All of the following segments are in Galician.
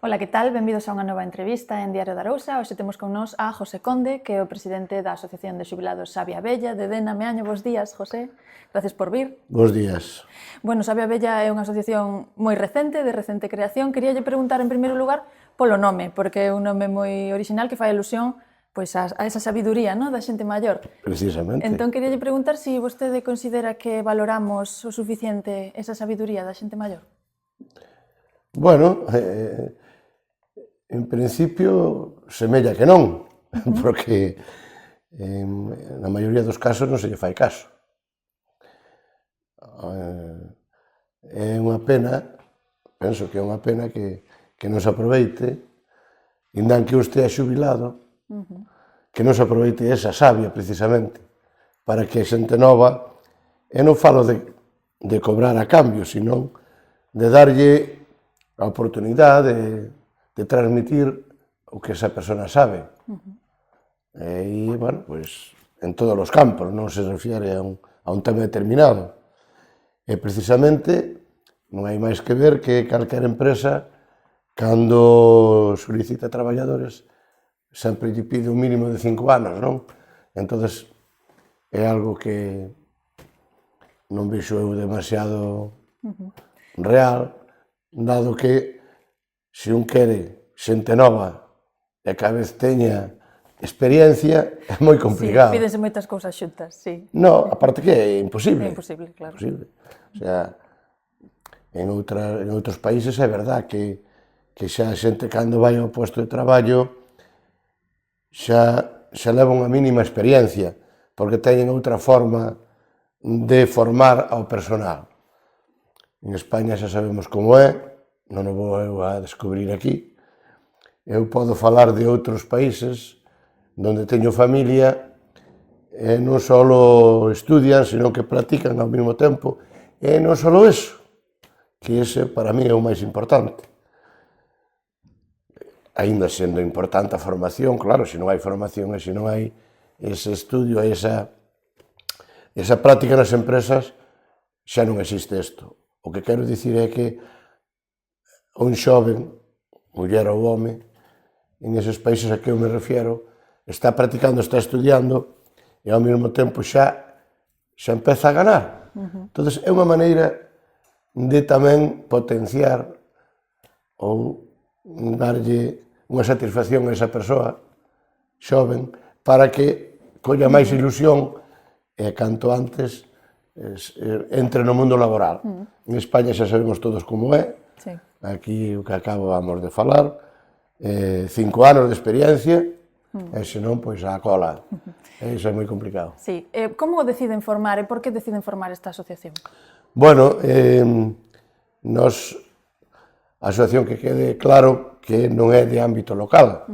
Ola, que tal? Benvidos a unha nova entrevista en Diario da Arousa. Hoxe temos con nós a José Conde, que é o presidente da Asociación de Xubilados Sabia Abella de Dena Meaño. Bos días, José. Gracias por vir. Bos días. Bueno, Sabia Abella é unha asociación moi recente, de recente creación. Queríalle preguntar, en primeiro lugar, polo nome, porque é un nome moi original que fai alusión pois, a esa sabiduría, no, da xente maior. Precisamente. Entón, queríalle preguntar se vostede considera que valoramos o suficiente esa sabiduría da xente maior. Bueno, en principio, semella que non, porque na maioría dos casos non se lle fai caso. É unha pena, penso que é unha pena que non se aproveite, indan que eu estea xubilado, que non se aproveite esa sabia, precisamente, para que a xente nova, e non falo de cobrar a cambio, sino de darlle a oportunidade de transmitir o que esa persona sabe. E, bueno, pois, en todos os campos, non se refiere a un tema determinado. E, precisamente, non hai máis que ver que calquera empresa, cando solicita traballadores, sempre lle pide un mínimo de 5 anos, non? Entonces, é algo que non vexo eu demasiado real, dado que se un quere xente nova e que a vez teña experiencia, é moi complicado. Sí, pídense moitas cousas xuntas, sí. No, aparte que é imposible. É imposible, claro. Imposible. O sea, en outros países é verdad que xa a xente cando vai ao posto de traballo xa leva unha mínima experiencia, porque teñen outra forma de formar ao personal. En España xa sabemos como é, non o vou eu a descubrir aquí. Eu podo falar de outros países onde teño familia e non só estudian, sino que practican ao mesmo tempo. E non só eso, que ese para mí é o máis importante. Aínda sendo importante a formación, claro, se non hai formación e se non hai ese estudio e esa práctica nas empresas, xa non existe isto. O que quero dicir é que un xoven, muller ou home, en eses países a que eu me refiero, está practicando, está estudiando e ao mesmo tempo xa empeza a ganar. Entón, é unha maneira de tamén potenciar ou darlle unha satisfacción a esa persoa xoven para que colla máis ilusión e canto antes entre no mundo laboral. En España xa sabemos todos como é, aquí o que acabamos de falar, 5 anos de experiencia, e senón, pois, a cola. Iso é moi complicado. Sí. Como deciden formar e por que deciden formar esta asociación? Bueno, a asociación, que quede claro que non é de ámbito local.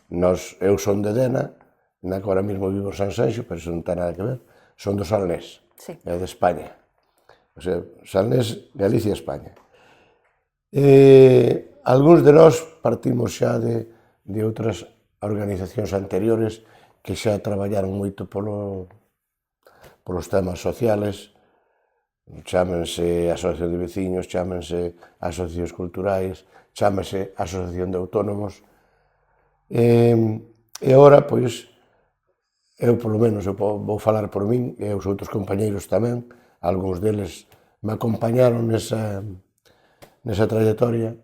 Eu son de Dena, na que ahora mesmo vivo en Sanxenxo, pero iso non ten nada que ver, son do Salnés, é de España. O sea, Salnés, Galicia, España. Algúns de nós partimos xa de outras organizacións anteriores que xa traballaron moito polos temas sociales, chámense Asociación de Veciños, chámense Asociacións Culturais, chámense Asociación de Autónomos. E agora, pois, eu polo menos vou falar por min, e os outros compañeiros tamén, algúns deles me acompañaron nesa trayectoria.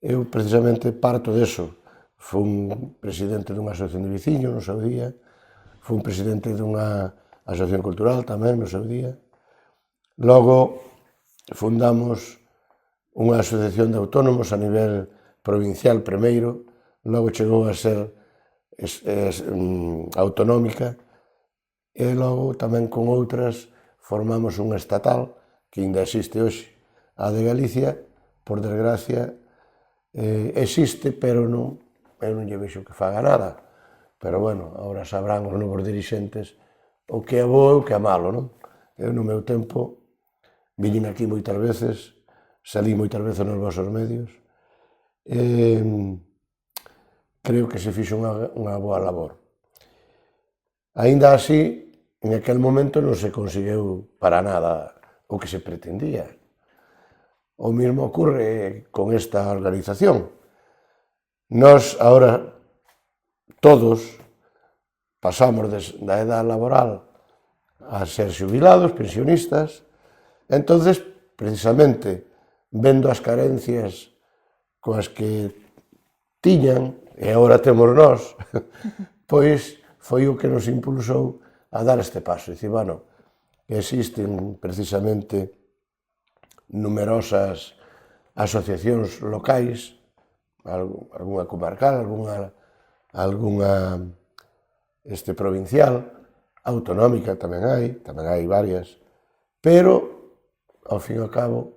Eu precisamente parto deso. Fui presidente dunha asociación de veciños no seu día, fui presidente dunha asociación cultural tamén no seu día. Logo fundamos unha asociación de autónomos a nivel provincial primeiro, logo chegou a ser autonómica, e logo tamén con outras formamos unha estatal que ainda existe hoxe, a de Galicia, por desgracia, existe, pero eu non lle vexo que faga nada. Pero, bueno, agora sabrán os novos dirixentes o que é bo e o que é malo, non? Eu, no meu tempo, viñen aquí moitas veces, salí moitas veces nos vosos medios, creo que se fixo unha boa labor. Aínda así, en aquel momento non se conseguiu para nada o que se pretendía. o mismo ocurre con esta organización. Nós, ahora, todos pasamos da edad laboral a ser xubilados, pensionistas, entonces, precisamente, vendo as carencias coas que tiñan, e agora temos nós, pois foi o que nos impulsou a dar este paso. Dicir, bueno, existen precisamente numerosas asociacións locais, algunha comarcal, algunha provincial, autonómica tamén hai varias, pero, ao fin e ao cabo,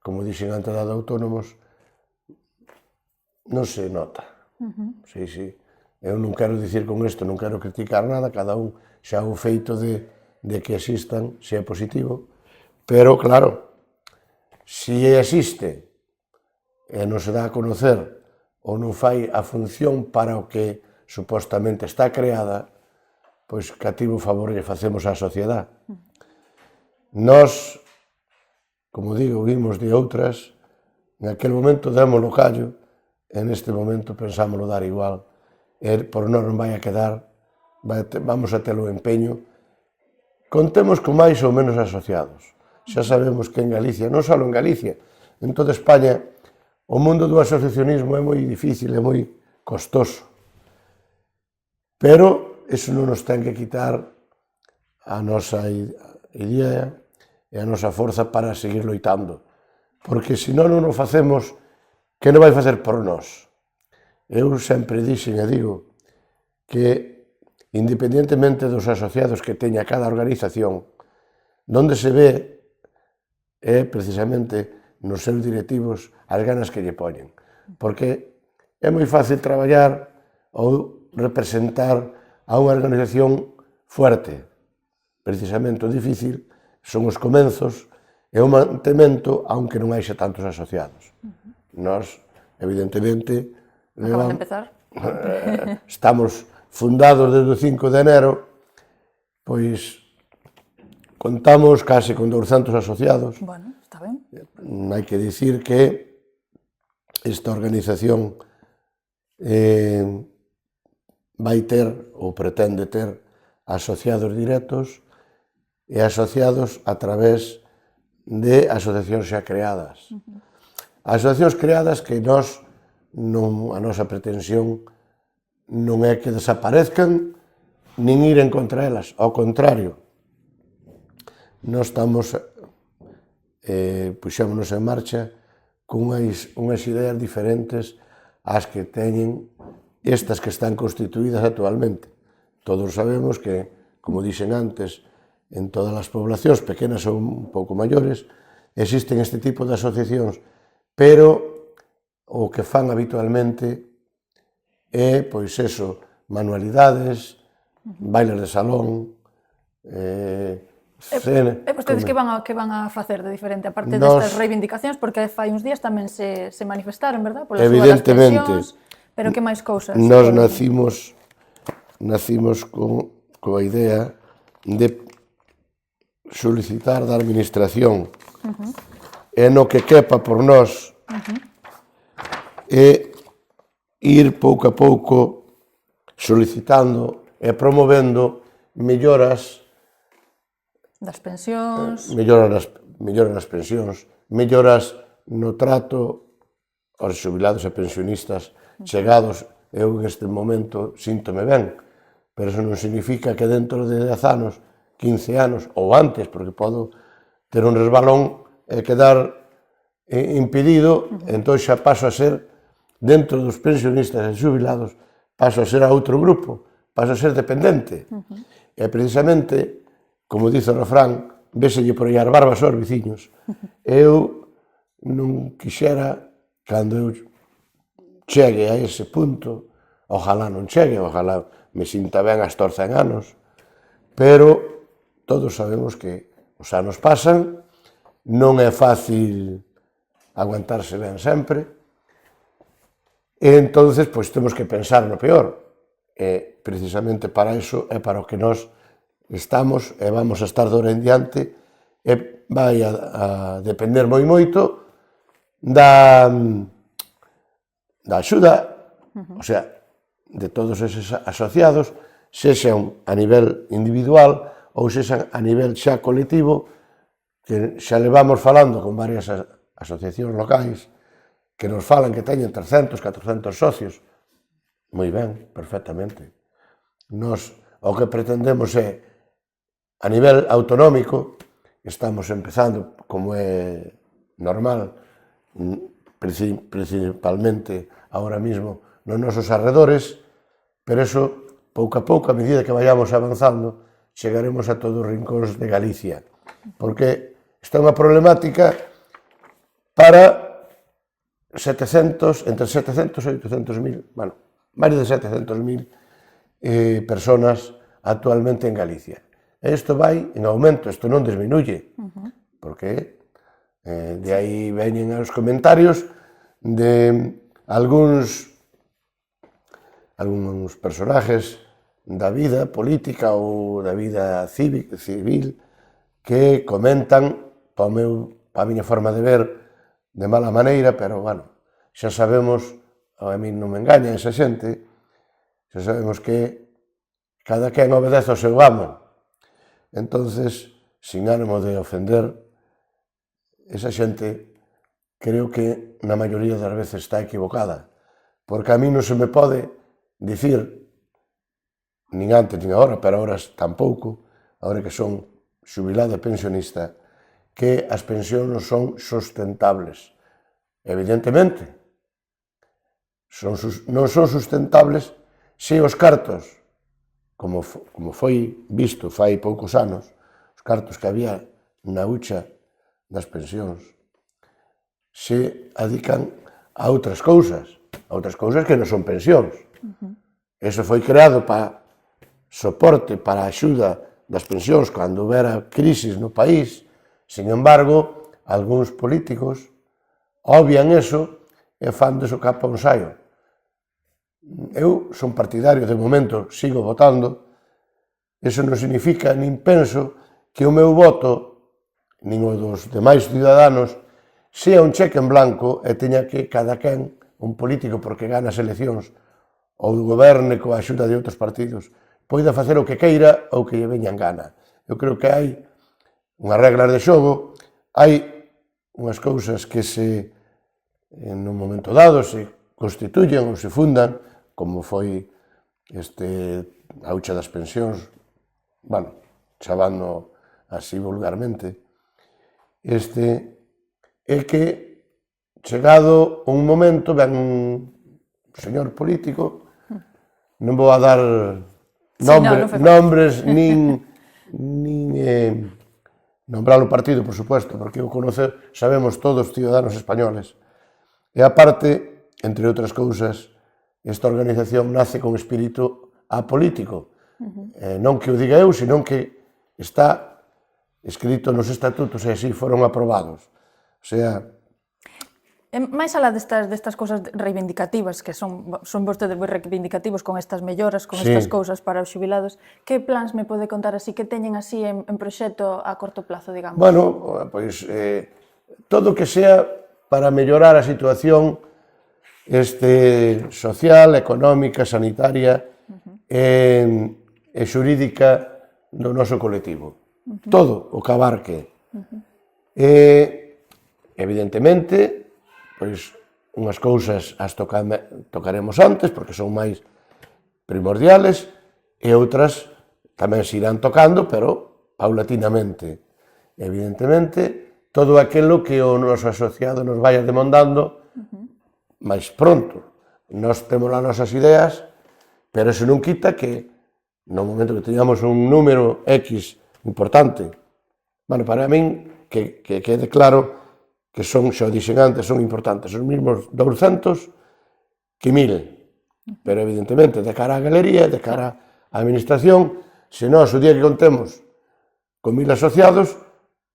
como dixen antes da de autónomos, non se nota. Sí. Eu non quero dicir con isto, non quero criticar nada, cada un xa o feito de que existan, se é positivo, pero, claro, se existe e non se dá a conocer ou non fai a función para o que supostamente está creada, pois cativo favor lle facemos á sociedade. Nós, como digo, vimos de outras, en aquel momento démoslo callo, e neste momento pensámoslo dar igual, e por nós non vai a quedar, vamos a ter o empeño. Contemos con máis ou menos asociados. Xa sabemos que en Galicia, non só en Galicia, en toda España, o mundo do asociacionismo é moi difícil, é moi costoso. Pero iso non nos ten que quitar a nosa idea e a nosa forza para seguir loitando. Porque se non o facemos, que non vai facer por nós? Eu sempre dixen e digo que, independentemente dos asociados que teña cada organización, donde se ve é precisamente nos seus directivos as ganas que lle poñen. Porque é moi fácil traballar ou representar a unha organización fuerte. Precisamente o difícil son os comenzos e o mantemento, aunque non haixa tantos asociados. Nós, evidentemente, Acabas de empezar. Estamos fundados desde o 5 de enero, pois contamos case con 200 asociados. Bueno, está ben. Hai que dicir que esta organización vai ter, ou pretende ter, asociados directos e asociados a través de asociacións xa creadas. Asociacións creadas que nós, a nosa pretensión non é que desaparezcan nin ir en contra elas, ao contrario. Nós estamos, puxémonos en marcha con unhas ideas diferentes ás que teñen estas que están constituídas actualmente. Todos sabemos que, como dixen antes, en todas as poblacións, pequenas ou un pouco maiores, existen este tipo de asociacións, pero o que fan habitualmente é, pois eso, manualidades, bailes de salón, cena... E vostedes que van a facer de diferente, aparte destas reivindicacións, porque fai uns días tamén se manifestaron, verdad? Pola súa das pensións, pero que máis cousas? Nós nacimos coa idea de solicitar da administración e no que quepa por nós e ir pouco a pouco solicitando e promovendo melloras das pensións, melloras nas pensións, melloras no trato aos xubilados e pensionistas chegados. Eu neste momento síntome ben, pero eso non significa que dentro de 10 anos, 15 anos ou antes, porque podo ter un resbalón e quedar impedido, entón xa paso a ser, dentro dos pensionistas e xubilados, paso a ser a outro grupo, paso a ser dependente. E precisamente, como dice o refrán, véselle por aí as barbas aos veciños. Eu non quixera, cando eu chegue a ese punto, ojalá non chegue, ojalá me sinta ben hasta os 100 anos, pero todos sabemos que os anos pasan, non é fácil aguantarse ben sempre, e entonces pois temos que pensar no peor, e precisamente para iso é para o que nós estamos e vamos a estar de hora en diante, e vai a depender moi moito da axuda, o sea, de todos eses asociados, sexan a nivel individual ou sexan a nivel xa colectivo, que xa levamos falando con varias asociacións locais que nos falan que teñen 300, 400 socios. Moi ben, perfectamente. Nos o que pretendemos é, a nivel autonómico, estamos empezando, como é normal, principalmente ahora mismo nos nosos arredores, pero eso, pouco a pouco, a medida que vayamos avanzando, chegaremos a todos os rincóns de Galicia, porque esta é unha problemática para entre 700 e 800 mil, bueno, máis de 700 mil personas actualmente en Galicia. E isto vai en aumento, isto non disminuye, porque de aí veñen os comentarios de algúns personaxes da vida política ou da vida civil que comentan, pa a miña forma de ver, de mala maneira, pero, bueno, xa sabemos, a mí non me engaña esa xente, xa sabemos que cada quen obedece ao seu amo. Entonces, sin ánimo de ofender, esa xente creo que na maioría das veces está equivocada, porque a mí non se me pode dicir, nin antes nin agora, pero agora tampouco, agora que son xubilado e pensionista, que as pensións non son sustentables. Evidentemente, non son sustentables se os cartos, como foi visto fai poucos anos, os cartos que había na hucha das pensións, se adican a outras cousas que non son pensións. Eso foi creado para soporte, para a axuda das pensións cando houbera crisis no país. Sin embargo, algúns políticos obvian eso e fan deso capa un saio. Eu son partidario, de momento sigo votando, eso non significa, nin penso, que o meu voto, nin o dos demais ciudadanos, sea un cheque en blanco e teña que cada quen, un político porque gana as eleccións, ou goberne coa axuda de outros partidos, poida facer o que queira ou que lle veña en gana. Eu creo que hai unhas reglas de xogo, hai unhas cousas que en un momento dado se constituyen ou se fundan, como foi a hucha das pensións, bueno, chamando así vulgarmente, é que, chegado un momento, ven un señor político, non vou a dar nombres, nin nombrar o partido, por supuesto, porque o sabemos todos os ciudadanos españoles. E aparte, entre outras cousas, esta organización nace con espírito apolítico. Non que o diga eu, senón que está escrito nos estatutos e así foron aprobados. O sea... máis alá destas cousas reivindicativas, que son vostedes moi reivindicativos con estas melloras, con estas cousas para os xubilados, que plans me pode contar así, que teñen así en proxecto a corto plazo, digamos? Bueno, pois todo que sea para mellorar a situación social, económica, sanitaria e xurídica do noso colectivo. Todo o que abarque. Evidentemente, pois unhas cousas as tocaremos antes, porque son máis primordiales, e outras tamén se irán tocando, pero paulatinamente. Evidentemente, todo aquilo que o noso asociado nos vaya demandando máis pronto. Nós temos as nosas ideas, pero eso non quita que no momento que teñamos un número X importante, bueno, para min, que quede claro que son, xa o dixen antes, son importantes, os mesmos 200 que 1000. Pero, evidentemente, de cara á galería, de cara á administración, se nós, o día que contemos con 1000 asociados,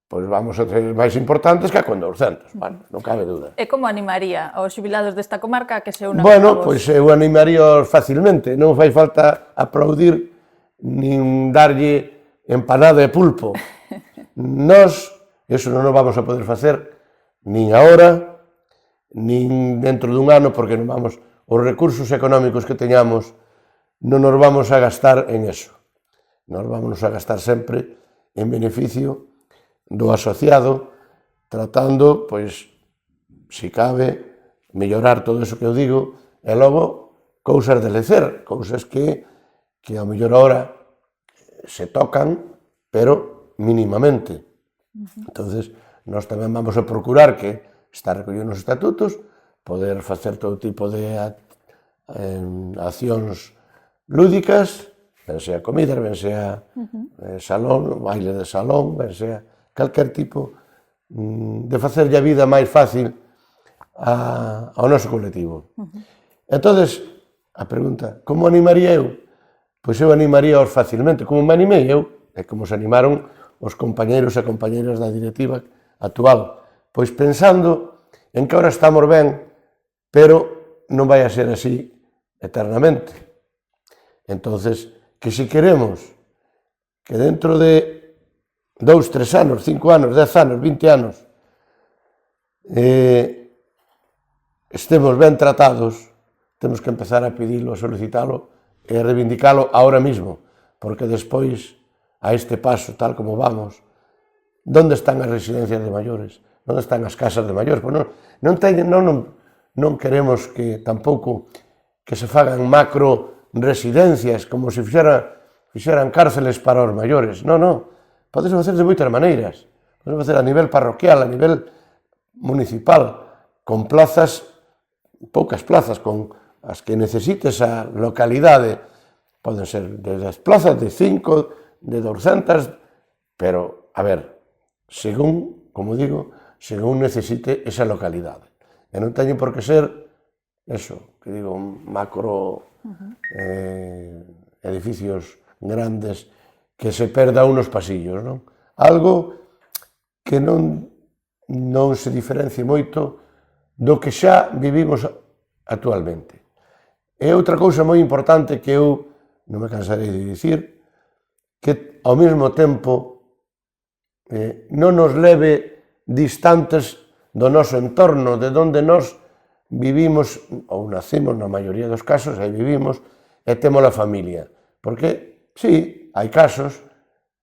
pois vamos a ser máis importantes que con 200, bueno, non cabe dúda. E como animaría aos xubilados desta comarca a que se unan? Bueno, pois eu animaría facilmente, non fai falta aplaudir nin darlle empanada e pulpo. Nós, eso non o vamos a poder facer nin agora, nin dentro dun ano, porque non vamos, os recursos económicos que teñamos non nos vamos a gastar en eso. Nos vamos a gastar sempre en beneficio do asociado, tratando, pois, se cabe, mellorar todo eso que eu digo, e logo cousas de lecer, cousas que ao mellor ahora se tocan, pero mínimamente. Entonces, nós tamén vamos a procurar que está recollido nos estatutos, poder facer todo tipo de accións lúdicas, ben sea comida, ben sea salón, baile de salón, ben sea calquer tipo de facerlle a vida máis fácil ao noso colectivo. Entonces, a pregunta, como animaría eu? Pois eu animaríaos facilmente, como me animei eu, e como se animaron os compañeiros e compañeiras da directiva actual, pois pensando en que ahora estamos ben, pero non vai a ser así eternamente. Entonces, que se queremos que dentro de 2, 3 anos, 5 anos, 10 anos, 20 anos, estemos ben tratados, temos que empezar a pedilo, a solicitalo e a reivindicalo ahora mismo, porque despois, a este paso, tal como vamos, onde están as residencias de maiores? Onde están as casas de maiores? Pois non queremos que tampouco que se fagan macro residencias como se fixeran cárceles para os maiores. Non. Podes facer de moitas maneiras. Podes facer a nivel parroquial, a nivel municipal, con plazas, poucas plazas, con as que necesites a localidade. Poden ser de 10 plazas, de 5, de 200, pero, a ver, según, como digo, según necesite esa localidade. E non teñen por que ser, eso, que digo, macro edificios grandes que se perda unos pasillos, non? Algo que non se diferencie moito do que xa vivimos actualmente. E outra cousa moi importante que eu non me cansarei de dicir, que ao mesmo tempo non nos leve distantes do noso entorno, de onde nós vivimos, ou nacemos na maioría dos casos, aí vivimos, e temos a familia. Porque, sí, hai casos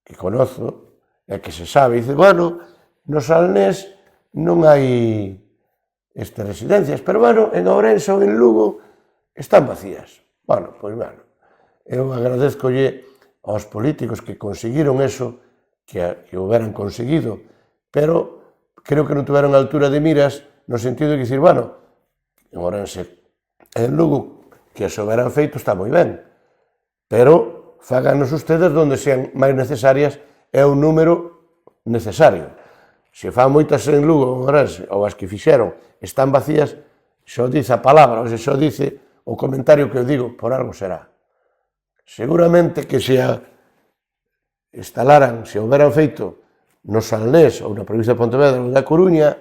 que conozo, e que se sabe, e dice, bueno, no Salnés non hai estas residencias, pero, bueno, en Ourense ou en Lugo están vacías. Bueno, pois, bueno, eu agradezcolle aos políticos que conseguiron eso, que houberan conseguido, pero creo que non tuveron a altura de miras no sentido de dicir, bueno, en Ourense e en Lugo, que se houberan feito está moi ben, pero fáganos ustedes onde sean máis necesarias é o número necesario. Se fan moitas en Lugo ou en Ourense, ou as que fixeron, están vacías, xo dice a palabra, ou se xo dice o comentario que eu digo, por algo será. Seguramente que se instalaran, se houberan feito no Salnés ou na provincia de Pontevedra ou da Coruña,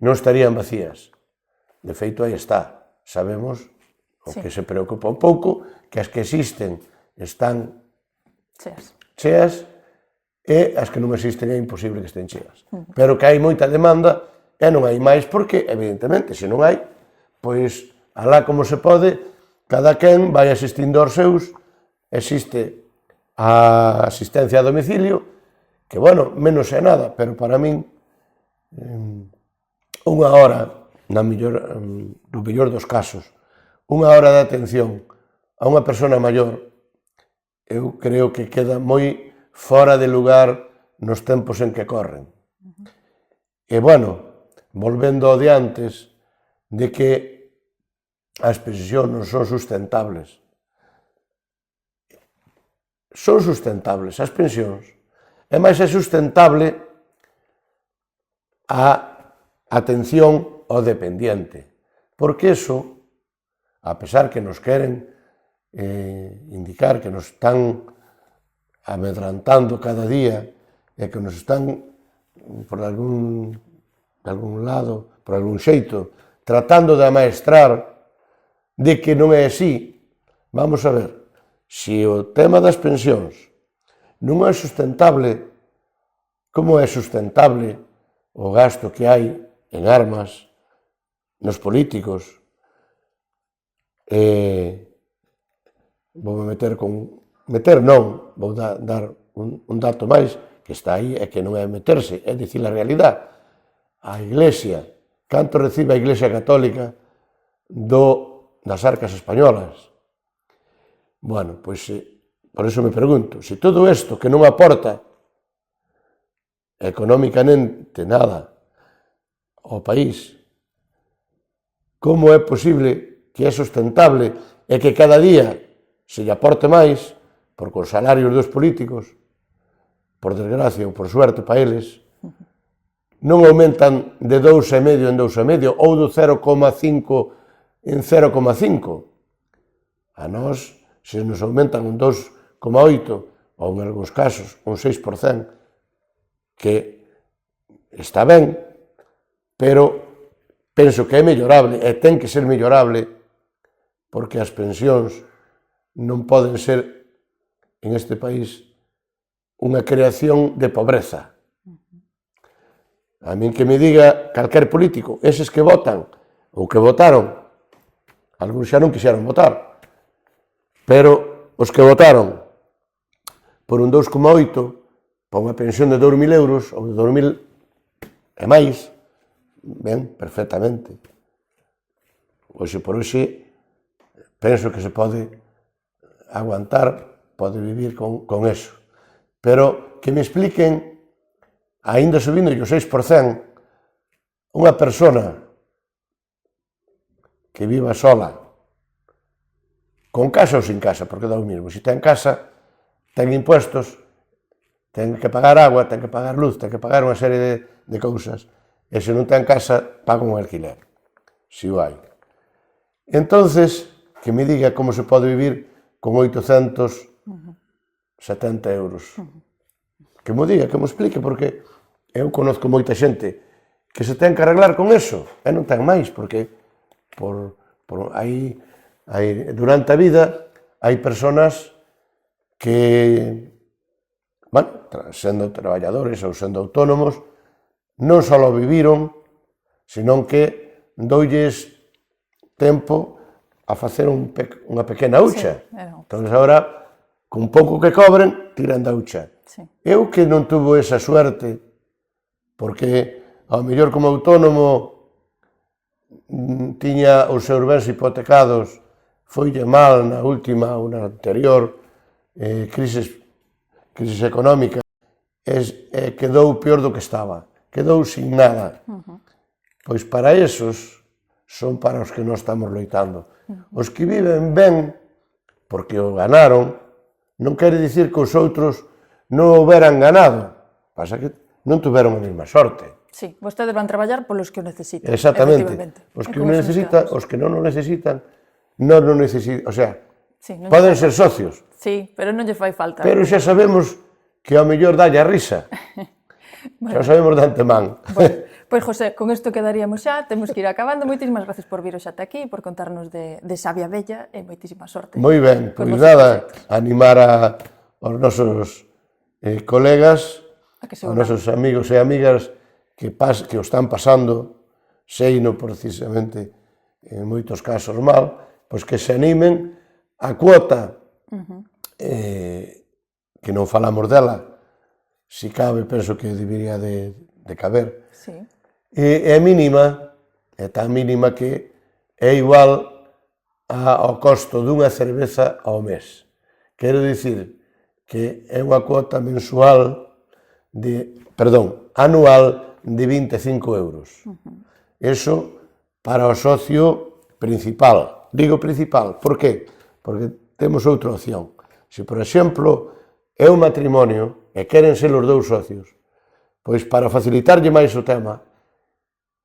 non estarían vacías. De feito, aí está. Sabemos o que se preocupa un pouco, que as que existen están cheas e as que non existen é imposible que estén cheas. Pero que hai moita demanda e non hai máis porque, evidentemente, se non hai, pois, alá como se pode, cada quen vai asistindo aos seus, existe a asistencia a domicilio, que, bueno, menos é nada, pero para min, unha hora, no mellor dos casos, unha hora de atención a unha persona maior, eu creo que queda moi fora de lugar nos tempos en que corren. E, bueno, volvendo ao de antes, de que as pensións non son sustentables. Son sustentables as pensións, e máis é sustentable a atención ao dependiente, porque eso, a pesar que nos queren indicar que nos están amedrantando cada día e que nos están, por algún lado, por algún xeito, tratando de amaestrar de que non é así, vamos a ver, se o tema das pensións non é sustentable, como é sustentable o gasto que hai en armas, nos políticos, vou meter con... Meter non, vou dar un dato máis, que está aí, e que non é meterse, é dicir a realidade. A Iglesia, canto recibe a Iglesia Católica das arcas españolas? Bueno, pois, por eso me pregunto, se todo isto que non aporta económicamente nada ao país, como é posible que é sustentable e que cada día se lle aporte máis, porque os salarios dos políticos, por desgracia ou por suerte para eles, non aumentan de 2,5 en 2,5 ou do 0,5 en 0,5. A nós, se nos aumentan un 2,8 ou en algúns casos un 6%, que está ben, pero penso que é mellorable e ten que ser mellorable porque as pensións non poden ser en este país unha creación de pobreza. A min que me diga calquer político, eses que votan ou que votaron, algúns xa non quixeron votar, pero os que votaron por un 2,8 para unha pensión de 2.000 euros ou de 2.000 e máis, ben, perfectamente. Hoxe por hoxe penso que se pode aguantar, pode vivir con eso. Pero que me expliquen, aínda subindo o 6%, unha persona que viva sola, con casa ou sin casa, porque dá o mismo. Se ten casa, ten impuestos, ten que pagar agua, ten que pagar luz, ten que pagar unha serie de cousas. E se non ten casa, paga un alquiler, se o hai. Entonces, que me diga como se pode vivir con 870 euros. Que me diga, que me explique, porque eu conozco moita xente que se ten que arreglar con eso, e non ten máis, porque durante a vida hai persoas que, bueno, sendo traballadores ou sendo autónomos, non só viviron, senón que doulles tempo a facer unha pequena hucha. Entón, agora, con pouco que cobren, tiran da hucha. Eu que non tuvo esa suerte, porque ao mellor como autónomo tiña os seus bens hipotecados, foille mal na última ou na anterior crisis económica, e quedou peor do que estaba, quedou sin nada. Pois para esos son para os que non estamos loitando. Os que viven ben, porque o ganaron, non quere dicir que os outros non o houberan ganado, pasa que non tuveron a mesma sorte. Sí, vostedes van traballar polos que o necesitan. Exactamente, os que o necesitan, os que non o necesitan, non o necesitan, o sea, poden ser socios. Sí, pero non lle fai falta. Pero xa sabemos que ao mellor dalle a risa. Xa sabemos de antemán. Pois, José, con isto quedaríamos xa, temos que ir acabando. Moitísimas gracias por vir hoxe ata aquí, por contarnos de Sabia Bella e moitísima sorte. Moi ben, pois nada, animar aos nosos colegas, aos nosos amigos e amigas que o están pasando, seino precisamente en moitos casos mal, pois que se animen a cuota, que non falamos dela, si cabe, penso que debería de caber, é mínima, é tan mínima que é igual ao costo dunha cerveza ao mes. Quero dicir que é unha cuota anual de 25 euros. Eso para o socio principal. Digo principal, por qué? Porque temos outra opción. Se, por exemplo, é un matrimonio e queren ser os dous socios, pois para facilitarlle máis o tema,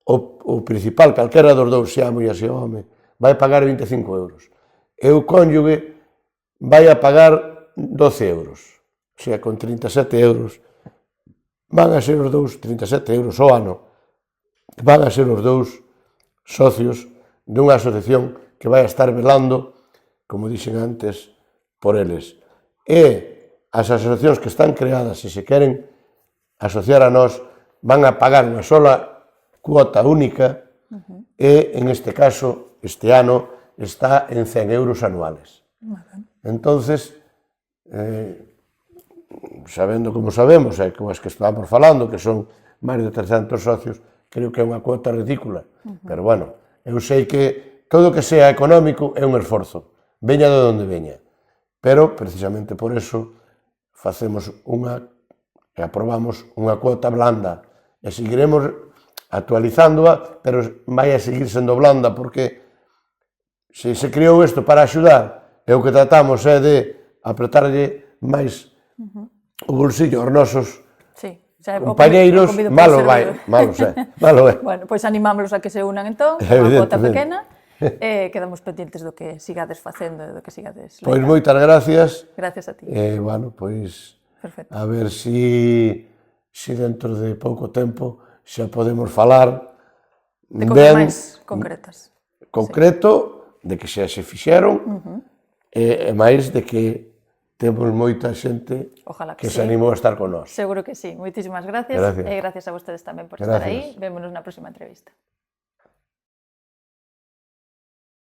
o principal, calquera dos dous, xa a muller e o home, vai pagar 25 euros. E o cónyuge vai a pagar 12 euros. O sea, con 37 euros van a ser os dous, 37 euros ao ano, van a ser os dous socios dunha asociación que vai a estar velando, como dixen antes, por eles. E as asociacións que están creadas, se se queren asociar a nós, van a pagar unha sola cuota única e, en este caso, este ano, está en 100 euros anuales. Entonces, sabendo como sabemos, e como as que estamos falando, que son máis de 300 socios, creo que é unha cuota ridícula. Pero, bueno, eu sei que todo que sea económico é un esforzo, veña de onde veña. Pero, precisamente por eso, facemos e aprobamos unha cuota blanda, e seguiremos actualizándoa, pero vai a seguir sendo blanda, porque se creou isto para axudar, e o que tratamos é de apretarlle máis o bolsillo aos nosos compañeiros, malo vai, malo é. Bueno, pois animámoslos a que se unan entón, unha cuota pequena, e quedamos pendientes do que sigades facendo e do que sigades lendo. Pois moitas gracias. Gracias a ti. Bueno, pois, perfecto. A ver si dentro de pouco tempo xa podemos falar de cousas máis concretas. Concreto, de que xa se fixeron, e máis de que temos moita xente que se animou a estar con nós. Seguro que sí. Moitísimas gracias. E gracias a vostedes tamén por estar aí. Vémonos na próxima entrevista.